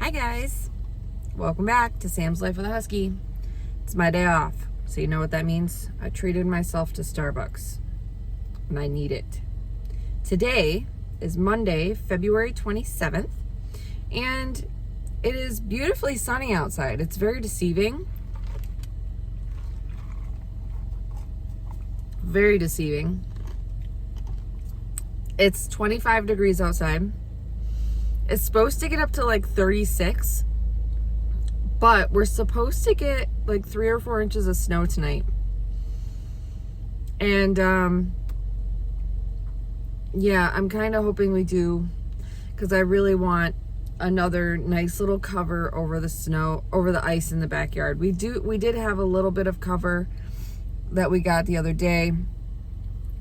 Hi guys, welcome back to Sam's Life with a Husky. It's my day off, so you know what that means. I treated myself to Starbucks, and I need it. Today is Monday, February 27th, and it is beautifully sunny outside. It's very deceiving. Very deceiving. It's 25 degrees outside. It's supposed to get up to like 36, but we're supposed to get like 3 or 4 inches of snow tonight. And yeah, I'm kind of hoping we do, because I really want another nice little cover over the snow, over the ice in the backyard. We did have a little bit of cover that we got the other day,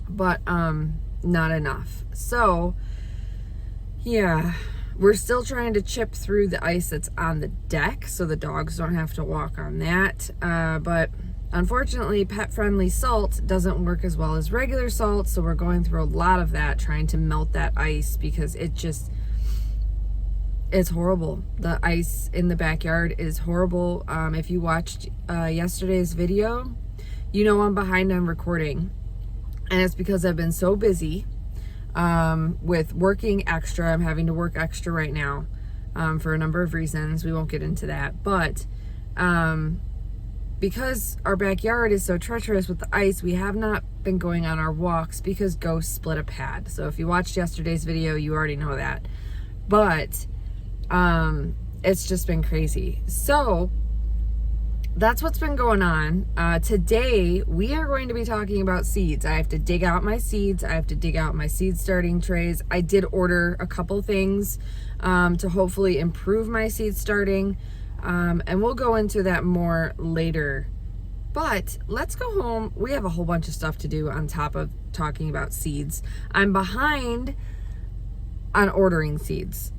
but not enough. So yeah, we're still trying to chip through the ice that's on the deck so the dogs don't have to walk on that. But unfortunately, pet-friendly salt doesn't work as well as regular salt, so we're going through a lot of that, trying to melt that ice, because it's horrible. The ice in the backyard is horrible. If you watched yesterday's video, you know I'm behind on recording. And it's because I've been so busy with working extra. I'm having to work extra right now for a number of reasons. We won't get into that. But because our backyard is so treacherous with the ice, we have not been going on our walks because Ghost split a pad. So if you watched yesterday's video, you already know that. But it's just been crazy. So that's what's been going on. Today, we are going to be talking about seeds. I have to dig out my seeds. I have to dig out my seed starting trays. I did order a couple things to hopefully improve my seed starting. And we'll go into that more later. But let's go home. We have a whole bunch of stuff to do on top of talking about seeds. I'm behind on ordering seeds.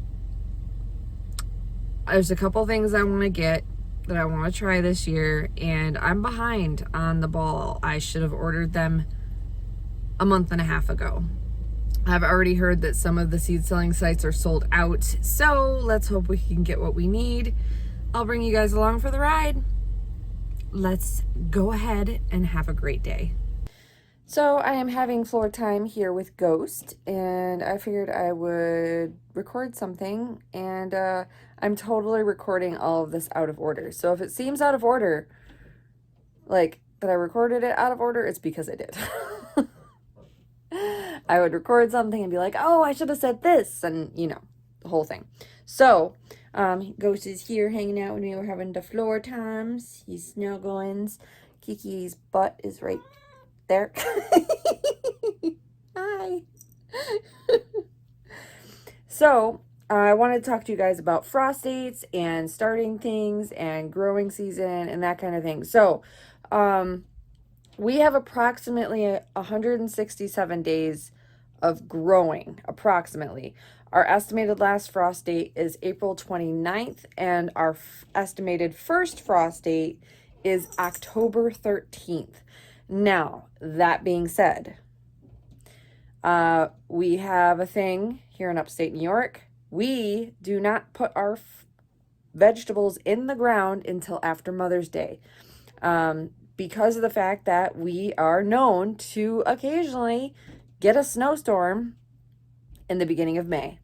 There's a couple things I want to get that I want to try this year, and I'm behind on the ball. I should have ordered them a month and a half ago. I've already heard that some of the seed selling sites are sold out, so let's hope we can get what we need. I'll bring you guys along for the ride. Let's go ahead and have a great day. So I am having floor time here with Ghost, and I figured I would record something, and I'm totally recording all of this out of order. So if it seems out of order, like that I recorded it out of order, it's because I did. I would record something and be like, oh, I should have said this, and you know, the whole thing. So Ghost is here hanging out with me. We're having the floor times. He's snugglings. Kiki's butt is right there. Hi. So I wanted to talk to you guys about frost dates and starting things and growing season and that kind of thing. So we have approximately 167 days of growing, approximately. Our estimated last frost date is April 29th, and our estimated first frost date is October 13th. Now, that being said, we have a thing here in upstate New York. We do not put our vegetables in the ground until after Mother's Day, because of the fact that we are known to occasionally get a snowstorm in the beginning of May.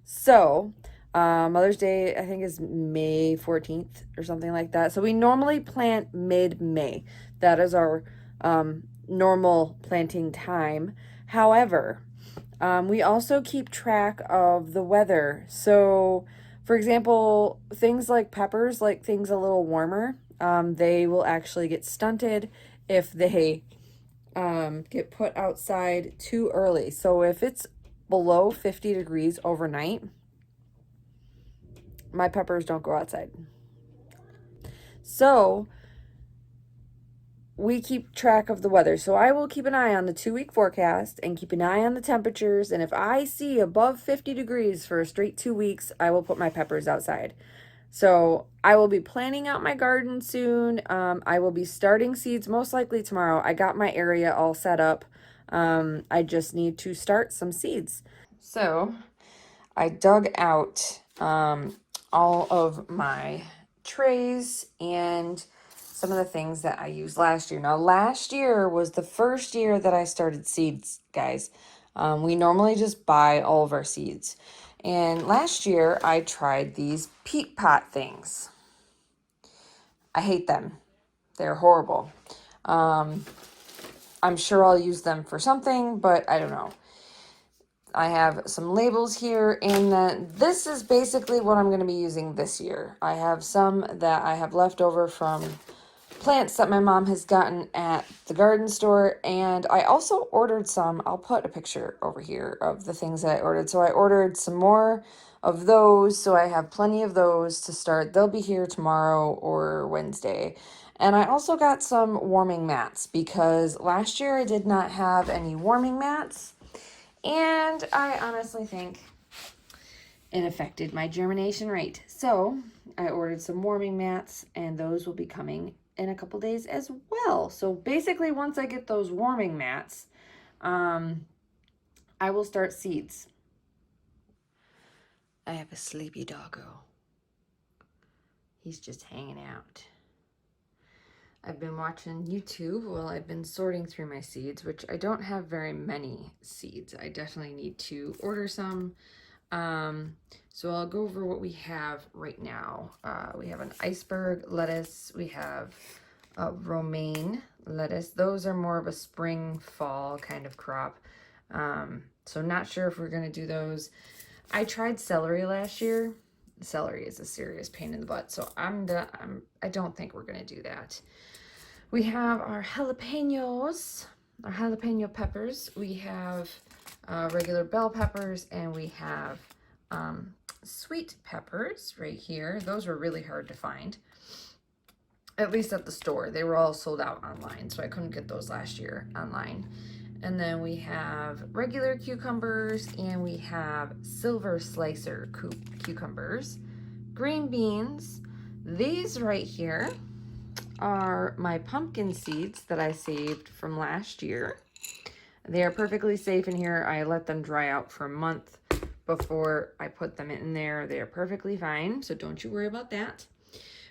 So Mother's Day, I think, is May 14th or something like that. So we normally plant mid-May. That is our normal planting time. However, we also keep track of the weather. So, for example, things like peppers, like things a little warmer, they will actually get stunted if they get put outside too early. So if it's below 50 degrees overnight, my peppers don't go outside. So we keep track of the weather. So I will keep an eye on the 2-week forecast and keep an eye on the temperatures. And if I see above 50 degrees for a straight 2 weeks, I will put my peppers outside. So I will be planning out my garden soon. I will be starting seeds most likely tomorrow. I got my area all set up. I just need to start some seeds. So I dug out all of my trays and some of the things that I used last year. Now, last year was the first year that I started seeds, guys. We normally just buy all of our seeds. And last year, I tried these peat pot things. I hate them. They're horrible. I'm sure I'll use them for something, but I don't know. I have some labels here, and this is basically what I'm going to be using this year. I have some that I have left over from plants that my mom has gotten at the garden store, and I also ordered some. I'll put a picture over here of the things that I ordered. So I ordered some more of those, so I have plenty of those to start. They'll be here tomorrow or Wednesday. And I also got some warming mats because last year I did not have any warming mats. And I honestly think it affected my germination rate. So I ordered some warming mats, and those will be coming in a couple days as well. So basically, once I get those warming mats, I will start seeds. I have a sleepy doggo. He's just hanging out. I've been watching YouTube while I've been sorting through my seeds, which I don't have very many seeds. I definitely need to order some. So I'll go over what we have right now. We have an iceberg lettuce. We have romaine lettuce. Those are more of a spring fall kind of crop. So not sure if we're going to do those. I tried celery last year. Celery is a serious pain in the butt. So I don't think we're going to do that. We have our jalapenos, our jalapeno peppers. We have regular bell peppers, and we have sweet peppers right here. Those were really hard to find, at least at the store. They were all sold out online, so I couldn't get those last year online. And then we have regular cucumbers, and we have silver slicer cucumbers, green beans. These right here are my pumpkin seeds that I saved from last year. They are perfectly safe in here. I let them dry out for a month before I put them in there. They are perfectly fine, so don't you worry about that.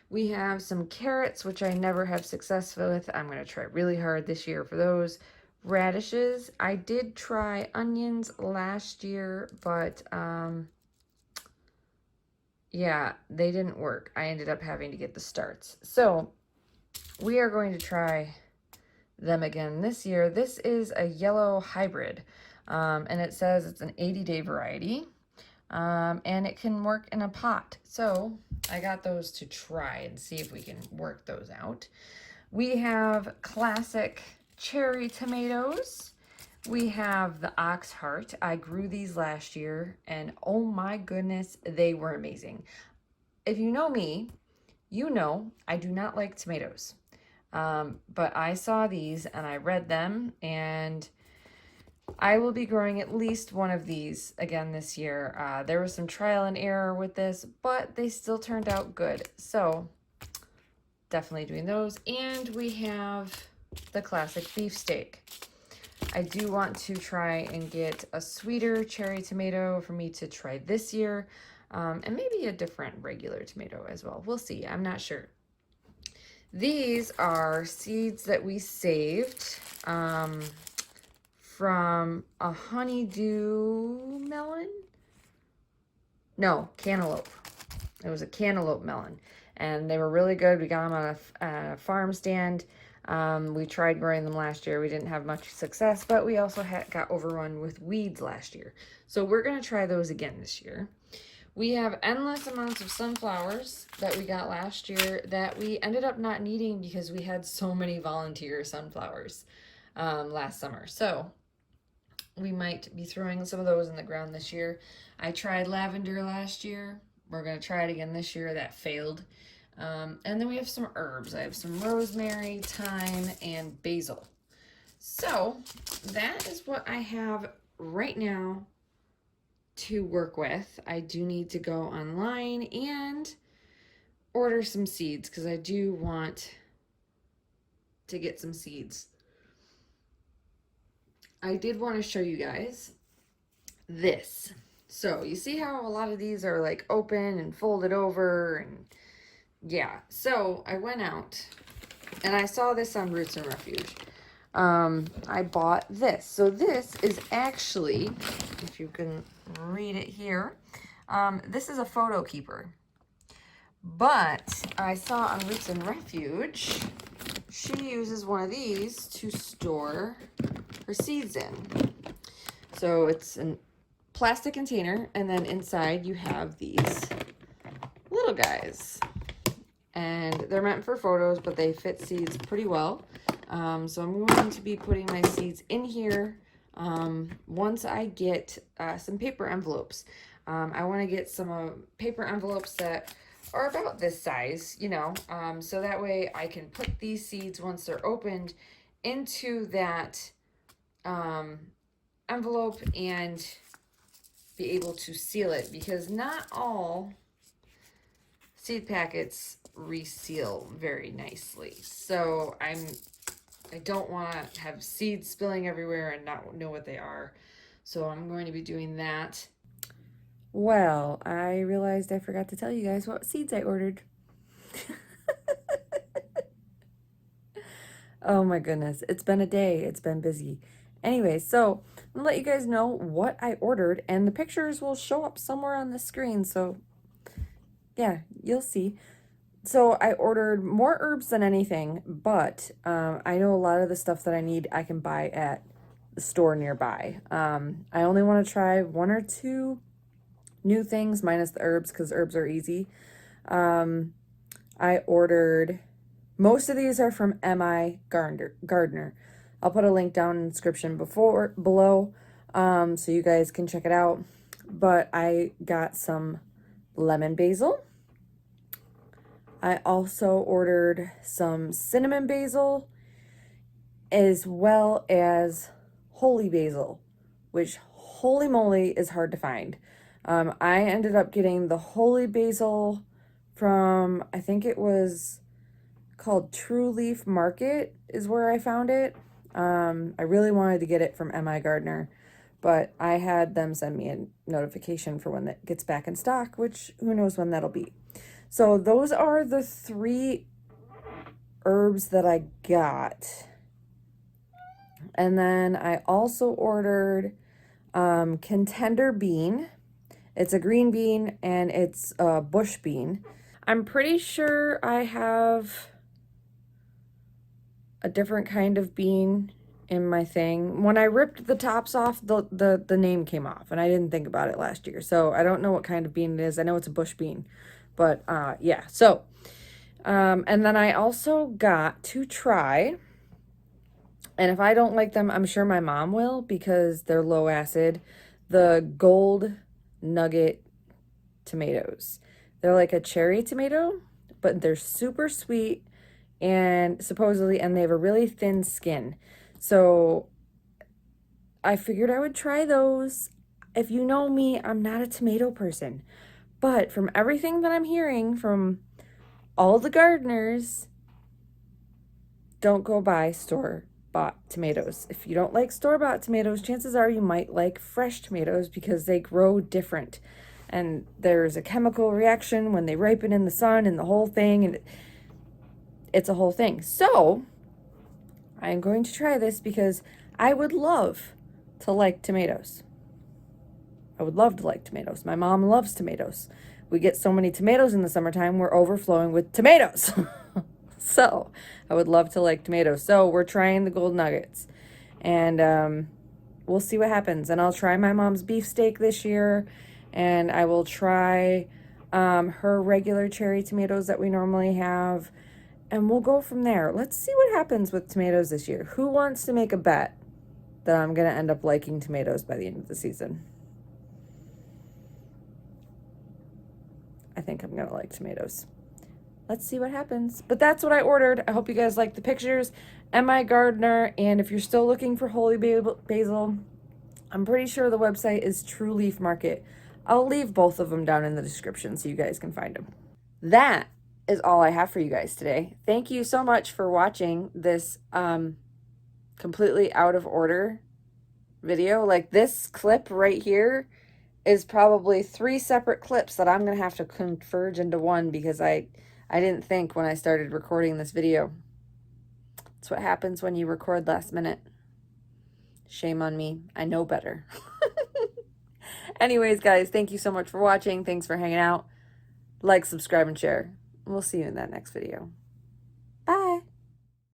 We have some carrots, which I never have success with. I'm going to try really hard this year for those. Radishes. I did try onions last year, but yeah, they didn't work. I ended up having to get the starts. So we are going to try them again this year. This is a yellow hybrid, and it says it's an 80-day variety, and it can work in a pot. So I got those to try and see if we can work those out. We have classic cherry tomatoes. We have the ox heart. I grew these last year, and oh my goodness, they were amazing. If you know me, you know I do not like tomatoes. But I saw these and I read them, and I will be growing at least one of these again this year. There was some trial and error with this, but they still turned out good. So definitely doing those. And we have the classic beefsteak. I do want to try and get a sweeter cherry tomato for me to try this year, and maybe a different regular tomato as well. We'll see. I'm not sure. These are seeds that we saved from a honeydew melon. No, cantaloupe. It was a cantaloupe melon, and they were really good. We got them on a farm stand. We tried growing them last year. We didn't have much success, but we also got overrun with weeds last year. So we're going to try those again this year. We have endless amounts of sunflowers that we got last year that we ended up not needing because we had so many volunteer sunflowers last summer. So we might be throwing some of those in the ground this year. I tried lavender last year. We're going to try it again this year. That failed. And then we have some herbs. I have some rosemary, thyme, and basil. So that is what I have right now to work with. I do need to go online and order some seeds because I do want to get some seeds. I did want to show you guys this. So you see how a lot of these are like open and folded over, and yeah. So I went out and I saw this on Roots and Refuge. I bought this. So this is actually, if you can read it here, this is a photo keeper. But I saw on Roots and Refuge, she uses one of these to store her seeds in. So it's a plastic container, and then inside you have these little guys. And they're meant for photos, but they fit seeds pretty well. So I'm going to be putting my seeds in here once I get some paper envelopes. I want to get some paper envelopes that are about this size, you know, so that way I can put these seeds once they're opened into that envelope and be able to seal it, because not all seed packets reseal very nicely. So I don't want to have seeds spilling everywhere and not know what they are. So I'm going to be doing that. Well, I realized I forgot to tell you guys what seeds I ordered. Oh my goodness, it's been a day. It's been busy. Anyway, so I'm gonna let you guys know what I ordered, and the pictures will show up somewhere on the screen. So yeah, you'll see. So I ordered more herbs than anything, but I know a lot of the stuff that I need I can buy at the store nearby. I only want to try 1 or 2 new things, minus the herbs, because herbs are easy. I ordered, most of these are from M.I. Gardner. I'll put a link down in the description below, so you guys can check it out. But I got some lemon basil. I also ordered some cinnamon basil, as well as holy basil, which, holy moly, is hard to find. I ended up getting the holy basil from, I think it was called True Leaf Market is where I found it. I really wanted to get it from M.I. Gardner, but I had them send me a notification for when that gets back in stock, which who knows when that'll be. So those are the 3 herbs that I got. And then I also ordered contender bean. It's a green bean and it's a bush bean. I'm pretty sure I have a different kind of bean in my thing. When I ripped the tops off, the name came off, and I didn't think about it last year. So I don't know what kind of bean it is. I know it's a bush bean. But yeah, so and then I also got to try, and if I don't like them, I'm sure my mom will, because they're low acid, the gold nugget tomatoes. They're like a cherry tomato, but they're super sweet, and supposedly, and they have a really thin skin. So I figured I would try those. If you know me, I'm not a tomato person, but from everything that I'm hearing from all the gardeners, don't go buy store-bought tomatoes. If you don't like store-bought tomatoes, chances are you might like fresh tomatoes, because they grow different. And there's a chemical reaction when they ripen in the sun and the whole thing, and it's a whole thing. So I'm going to try this because I would love to like tomatoes. I would love to like tomatoes. My mom loves tomatoes. We get so many tomatoes in the summertime, we're overflowing with tomatoes. So I would love to like tomatoes. So we're trying the gold nuggets, and we'll see what happens. And I'll try my mom's beefsteak this year, and I will try her regular cherry tomatoes that we normally have, and we'll go from there. Let's see what happens with tomatoes this year. Who wants to make a bet that I'm going to end up liking tomatoes by the end of the season? I think I'm going to like tomatoes. Let's see what happens. But that's what I ordered. I hope you guys like the pictures. M.I. Gardner, and if you're still looking for holy basil, I'm pretty sure the website is True Leaf Market. I'll leave both of them down in the description so you guys can find them. That is all I have for you guys today. Thank you so much for watching this completely out of order video. Like, this clip right here is probably 3 separate clips that I'm going to have to converge into one because I didn't think when I started recording this video. That's what happens when you record last minute. Shame on me. I know better. Anyways, guys, thank you so much for watching. Thanks for hanging out. Like, subscribe, and share. We'll see you in that next video.